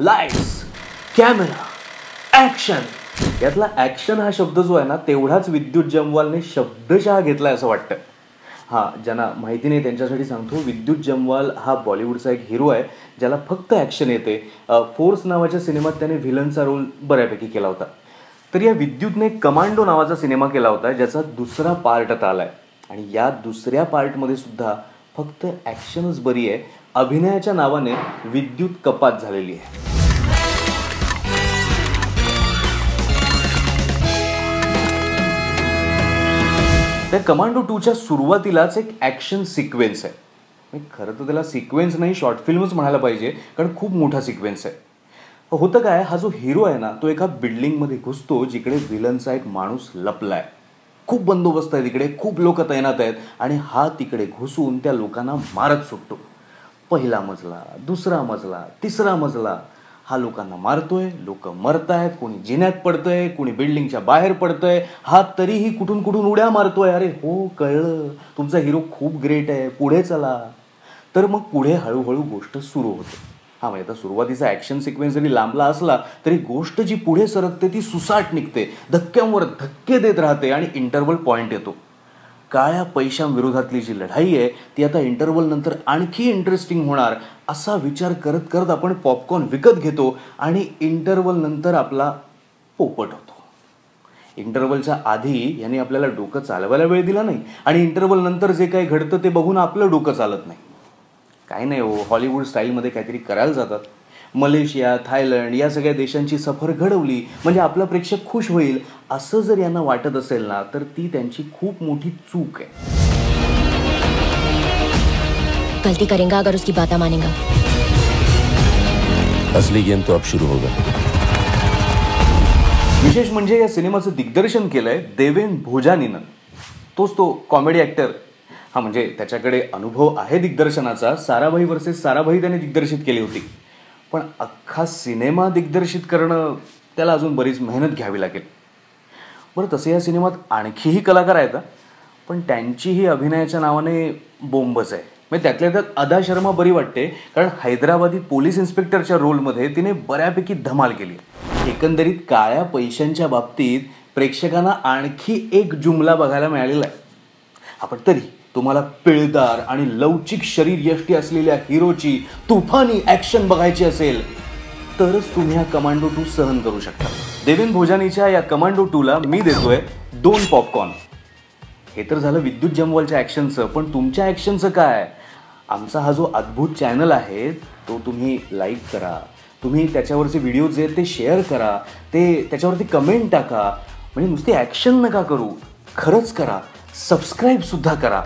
Lights, camera, action. यातला action हा शब्द जो आहे ना तेवढाच विद्युत जमवालने शब्दशः घेतलाय असं वाटतं. हां, ज्यांना माहिती नाही त्यांच्यासाठी सांगतो, विद्युत जमवाल हा बॉलिवूडचा एक हिरो आहे ज्याला फक्त ॲक्शन येते. फोर्स नावाच्या सिनेमात त्याने व्हिलनचा रोल बऱ्यापैकी केला होता. तर या विद्युतने कमांडो नावाचा सिनेमा केला होता ज्याचा दुसरा पार्ट आता आला आहे. आणि या दुसऱ्या पार्टमध्ये सुद्धा फक्त ॲक्शनच बरी आहे, अभिनयाच्या नावाने विद्युत कपात झालेली आहे. त्या कमांडो 2च्या सुरुवातीलाच एक ॲक्शन सिक्वेन्स आहे. खरं तर त्याला सिक्वेन्स नाही, शॉर्ट फिल्मच म्हणायला पाहिजे, कारण खूप मोठा सिक्वेन्स आहे. होतं काय, हा जो हिरो आहे ना तो एका बिल्डिंगमध्ये घुसतो जिकडे व्हिलनचा एक माणूस लपलाय. खूप बंदोबस्त आहे तिकडे, खूप लोक तैनात आहेत आणि हा तिकडे घुसून त्या लोकांना मारत सुटतो. पहिला मजला, दुसरा मजला, तिसरा मजला, हा लोकांना मारतोय. लोक मरतायत, कोणी जिन्यात पडतंय, कोणी बिल्डिंगच्या बाहेर पडतंय. हा तरीही कुठून कुठून उड्या मारतोय. अरे हो, कळलं, तुमचा हिरो खूप ग्रेट आहे, पुढे चला. तर मग पुढे हळूहळू गोष्ट सुरू होते. हा, म्हणजे आता सुरुवातीचा ॲक्शन सिक्वेन्स जरी लांबला असला तरी गोष्ट जी पुढे सरकते ती सुसाट निघते, धक्क्यांवर धक्के देत राहते आणि इंटरव्हल पॉईंट येतो. काळ्या पैशांविरोधातली जी लढाई आहे ती आता इंटरव्हल नंतर आणखी इंटरेस्टिंग होणार असा विचार करत करत आपण पॉपकॉर्न विकत घेतो आणि इंटरव्हल नंतर आपला पोपट होतो. इंटरव्हलच्या आधी यांनी आपल्याला डोकं चालवायला वेळ दिला नाही आणि इंटरव्हल नंतर जे काही घडतं ते बघून आपलं डोकं चालत नाही. काही नाही हो, हॉलिवूड स्टाईलमध्ये काहीतरी करायला जातात. मलेशिया, थायलंड या सगळ्या देशांची सफर घडवली म्हणजे आपला प्रेक्षक खुश होईल असं जर यांना वाटत असेल ना तर ती त्यांची खूप मोठी चूक आहे. गलती करेगा अगर उसकी बातें मानेगा. असली गेम तो अब शुरू होगा. विशेष म्हणजे या सिनेमाचं दिग्दर्शन केलंय देवेन भोजानीनं. तोच तो कॉमेडी ॲक्टर. हा, म्हणजे त्याच्याकडे अनुभव आहे दिग्दर्शनाचा. साराभाई वर्सेस साराभाई त्याने दिग्दर्शित केली होती. पण अख्खा सिनेमा दिग्दर्शित करणं त्याला अजून बरीच मेहनत घ्यावी लागेल. बरं, तसे या सिनेमात आणखीही कलाकार आहेत, पण त्यांचीही अभिनयाच्या नावाने बोंबच आहे. म्हणजे त्यातल्या त्यात अदा शर्मा बरी वाटते, कारण हैदराबादी पोलीस इन्स्पेक्टरच्या रोलमध्ये तिने बऱ्यापैकी धमाल केली. एकंदरीत काळ्या पैशांच्या बाबतीत प्रेक्षकांना आणखी एक जुमला बघायला मिळालेला आहे. आपण तरी तुम्हाला पिळदार आणि लवचिक शरीर यष्टी असलेल्या हिरोची तुफानी ॲक्शन बघायची असेल तरच तुम्ही हा कमांडो 2 सहन करू शकता. देवेन भोजानीच्या या कमांडो 2ला मी देतोय 2 पॉपकॉर्न. हे तर झालं विद्युत जमवालच्या ॲक्शनचं, पण तुमच्या ॲक्शनचं काय? आमचा हा जो अद्भुत चॅनल आहे तो तुम्ही लाईक करा, तुम्ही त्याच्यावरचे व्हिडिओ जे ते शेअर करा, ते त्याच्यावरती कमेंट टाका. म्हणजे नुसती ॲक्शन नका करू, खरंच करा, सबस्क्राईब सुद्धा करा.